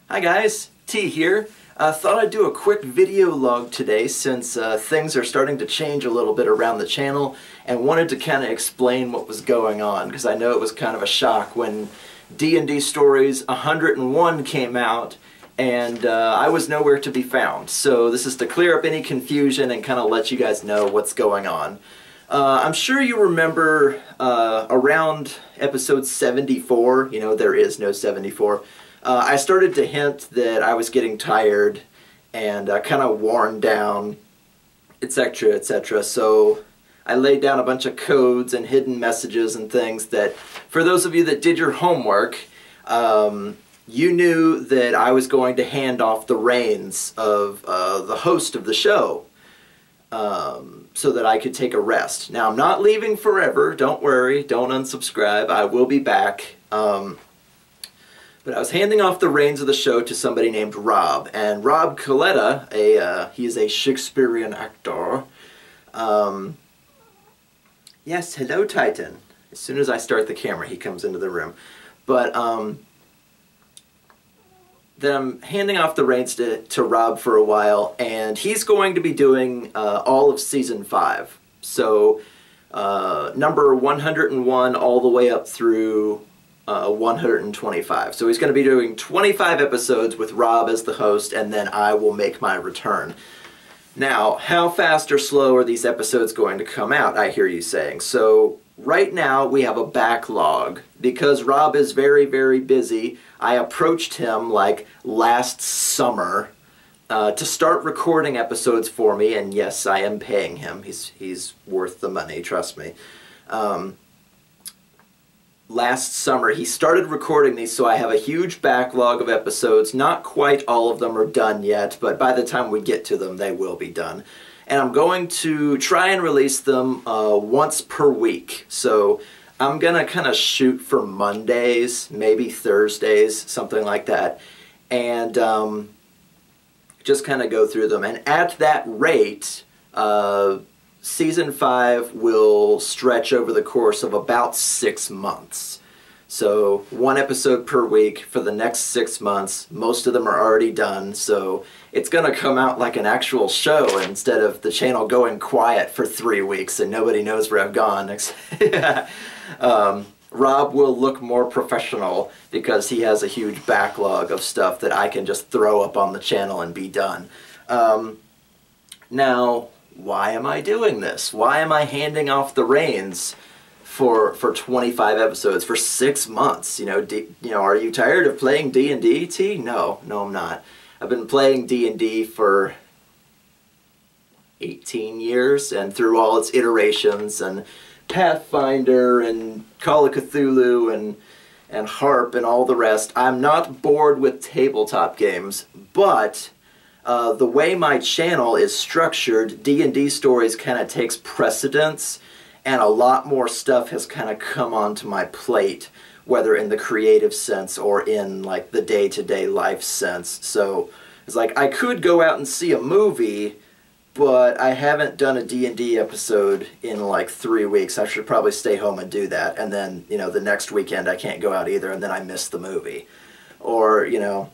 Hi guys, T here. Thought I'd do a quick video log today since things are starting to change a little bit around the channel, and wanted to kind of explain what was going on because I know it was kind of a shock when D&D Stories 101 came out and I was nowhere to be found. So this is to clear up any confusion and kind of let you guys know what's going on. I'm sure you remember around episode 74, you know, there is no 74, I started to hint that I was getting tired and kind of worn down, etc., etc. So I laid down a bunch of codes and hidden messages and things that, for those of you that did your homework, you knew that I was going to hand off the reins of the host of the show so that I could take a rest. Now, I'm not leaving forever. Don't worry. Don't unsubscribe. I will be back. But I was handing off the reins of the show to somebody named Rob. And Rob Caleta, he is a Shakespearean actor. Yes, hello, Titan. As soon as I start the camera, he comes into the room. But then I'm handing off the reins to Rob for a while, and he's going to be doing all of Season 5. So number 101 all the way up through 125. So he's going to be doing 25 episodes with Rob as the host, and then I will make my return. Now, how fast or slow are these episodes going to come out, I hear you saying. So right now we have a backlog. Because Rob is very, very busy, I approached him like last summer to start recording episodes for me, and yes, I am paying him. He's worth the money, trust me. Last summer he started recording these, so I have a huge backlog of episodes. Not quite all of them are done yet, but by the time we get to them they will be done. And I'm going to try and release them once per week. So I'm gonna kind of shoot for Mondays, maybe Thursdays, something like that, and just kind of go through them. And at that rate, Season 5 will stretch over the course of about 6 months. So one episode per week for the next 6 months. Most of them are already done, so it's going to come out like an actual show instead of the channel going quiet for 3 weeks and nobody knows where I've gone. Rob will look more professional because he has a huge backlog of stuff that I can just throw up on the channel and be done. Now, why am I doing this? Why am I handing off the reins for 25 episodes for 6 months? You know, are you tired of playing D&D, T? No, I'm not. I've been playing D&D for 18 years, and through all its iterations, and Pathfinder, and Call of Cthulhu, and Harp, and all the rest. I'm not bored with tabletop games, but the way my channel is structured, D&D Stories kind of takes precedence, and a lot more stuff has kind of come onto my plate, whether in the creative sense or in like the day-to-day life sense. So it's like I could go out and see a movie, but I haven't done a D&D episode in like 3 weeks. I should probably stay home and do that, and then, you know, the next weekend I can't go out either, and then I miss the movie. Or, you know,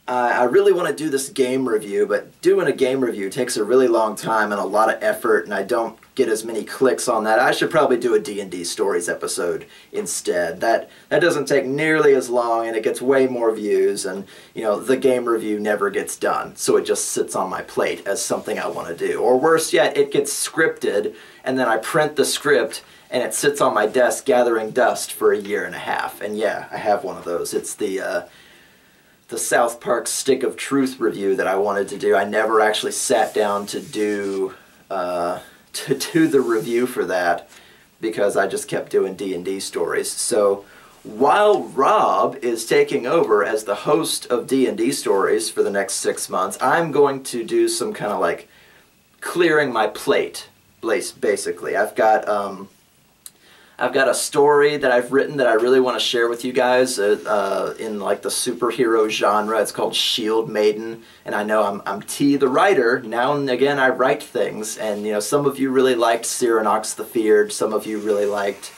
I really want to do this game review, but doing a game review takes a really long time and a lot of effort, and I don't get as many clicks on that. I should probably do a D&D Stories episode instead. That doesn't take nearly as long, and it gets way more views, and, you know, the game review never gets done, so it just sits on my plate as something I want to do. Or worse yet, it gets scripted, and then I print the script, and it sits on my desk gathering dust for 1.5 years. And yeah, I have one of those. It's the South Park Stick of Truth review that I wanted to do. I never actually sat down to do the review for that because I just kept doing D&D Stories. So while Rob is taking over as the host of D&D Stories for the next 6 months, I'm going to do some kind of like clearing my plate, basically. I've got a story that I've written that I really want to share with you guys in like the superhero genre. It's called Maiden, and I know I'm TheWriter. Now and again I write things, and you know, some of you really liked Cyranox the Feared, some of you really liked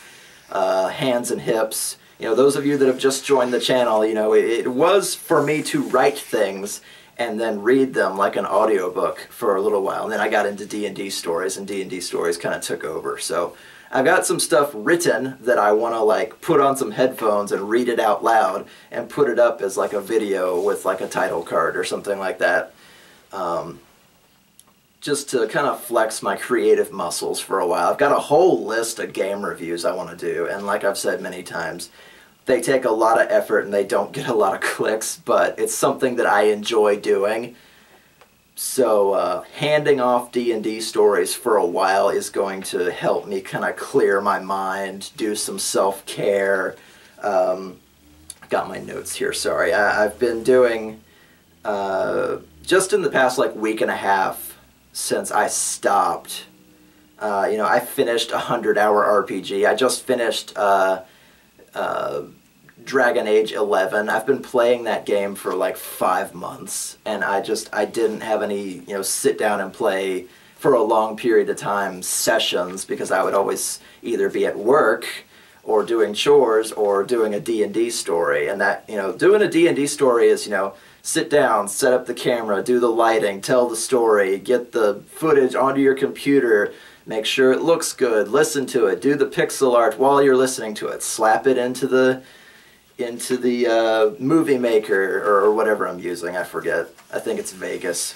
Hands and Hips, you know, those of you that have just joined the channel, you know, it was for me to write things and then read them like an audiobook for a little while. And then I got into D&D stories, and D&D stories kind of took over. So I've got some stuff written that I want to like put on some headphones and read it out loud and put it up as like a video with like a title card or something like that. Just to kind of flex my creative muscles for a while. I've got a whole list of game reviews I want to do, and like I've said many times, they take a lot of effort and they don't get a lot of clicks, but it's something that I enjoy doing. So handing off D&D stories for a while is going to help me kind of clear my mind, do some self-care. Got my notes here, sorry. I've been doing, just in the past like week and a half since I stopped, you know, I finished a 100-hour RPG. I just finished Dragon Age 11. I've been playing that game for like 5 months, and I didn't have any, you know, sit down and play for a long period of time sessions, because I would always either be at work or doing chores or doing a D&D story. And that, you know, doing a D&D story is, you know, sit down, set up the camera, do the lighting, tell the story, get the footage onto your computer, make sure it looks good, listen to it, do the pixel art while you're listening to it, slap it into the movie maker or whatever I'm using, I forget. I think it's Vegas.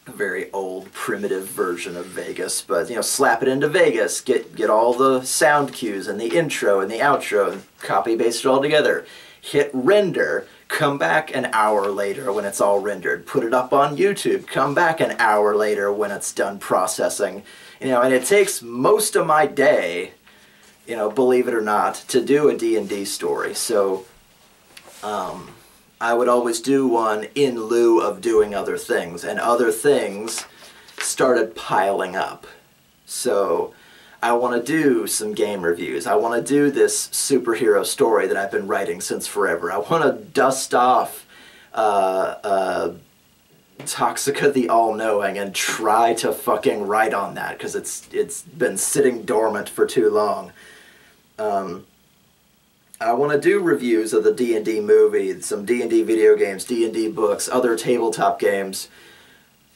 A very old, primitive version of Vegas, but, you know, slap it into Vegas, get all the sound cues and the intro and the outro and copy paste it all together. Hit render, come back an hour later when it's all rendered, put it up on YouTube, come back an hour later when it's done processing. You know, and it takes most of my day, you know, believe it or not, to do a D&D story. So I would always do one in lieu of doing other things, and other things started piling up. So I want to do some game reviews. I want to do this superhero story that I've been writing since forever. I want to dust off Toxica the All-Knowing and try to fucking write on that, because it's been sitting dormant for too long. I want to do reviews of the D&D movie, some D&D video games, D&D books, other tabletop games.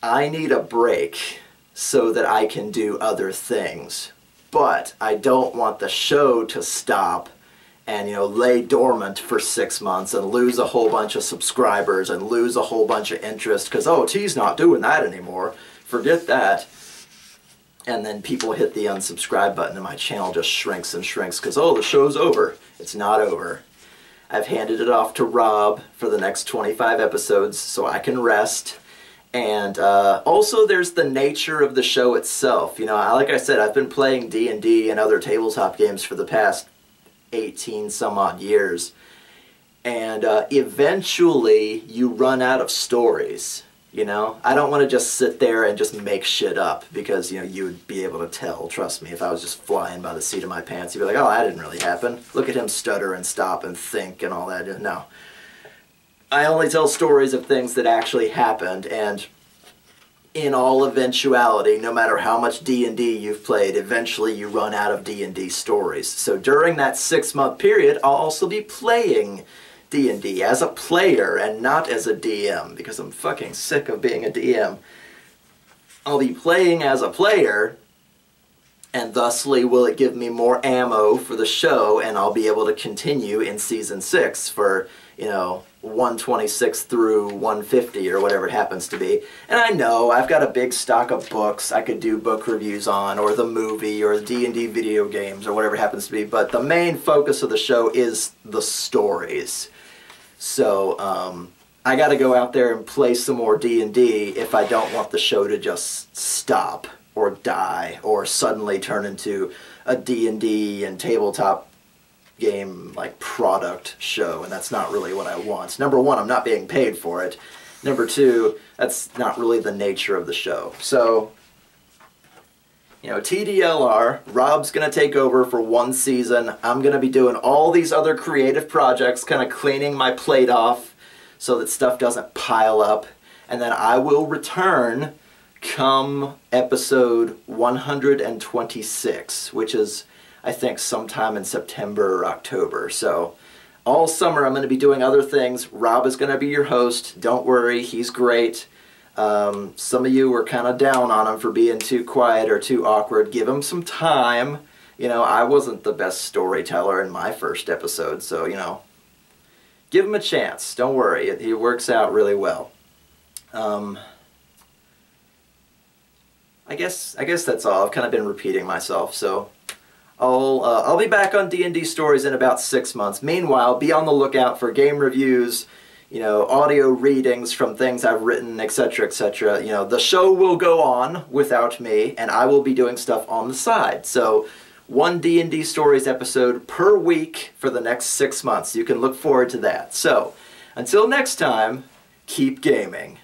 I need a break so that I can do other things. But I don't want the show to stop and, you know, lay dormant for 6 months and lose a whole bunch of subscribers and lose a whole bunch of interest because, oh, T's not doing that anymore. Forget that. And then people hit the unsubscribe button and my channel just shrinks and shrinks because, oh, the show's over. It's not over. I've handed it off to Rob for the next 25 episodes so I can rest. And also there's the nature of the show itself. You know, like I said, I've been playing D&D and other tabletop games for the past 18 some odd years. And eventually you run out of stories. You know, I don't want to just sit there and just make shit up because, you know, you would be able to tell, trust me, if I was just flying by the seat of my pants, you'd be like, oh, that didn't really happen. Look at him stutter and stop and think and all that. No. I only tell stories of things that actually happened, and in all eventuality, no matter how much D&D you've played, eventually you run out of D&D stories. So during that 6-month period, I'll also be playing D&D as a player and not as a DM, because I'm fucking sick of being a DM. I'll be playing as a player, and thusly will it give me more ammo for the show, and I'll be able to continue in Season 6 for, you know, 126 through 150 or whatever it happens to be. And I know I've got a big stock of books I could do book reviews on, or the movie, or D&D video games, or whatever it happens to be, but the main focus of the show is the stories. So, I gotta go out there and play some more D&D if I don't want the show to just stop, or die, or suddenly turn into a D&D and tabletop game, like, product show, and that's not really what I want. Number one, I'm not being paid for it. Number two, that's not really the nature of the show. So, you know, TDLR, Rob's going to take over for 1 season. I'm going to be doing all these other creative projects, kind of cleaning my plate off so that stuff doesn't pile up. And then I will return come episode 126, which is, I think, sometime in September or October. So all summer I'm going to be doing other things. Rob is going to be your host. Don't worry, he's great. Some of you were kind of down on him for being too quiet or too awkward. Give him some time. You know, I wasn't the best storyteller in my first episode, so, you know, give him a chance. Don't worry, he works out really well. I guess that's all. I've kind of been repeating myself, so I'll be back on D&D Stories in about 6 months. Meanwhile, be on the lookout for game reviews, you know, audio readings from things I've written, etc., etc. You know, the show will go on without me, and I will be doing stuff on the side. So, one D&D Stories episode per week for the next 6 months. You can look forward to that. So, until next time, keep gaming.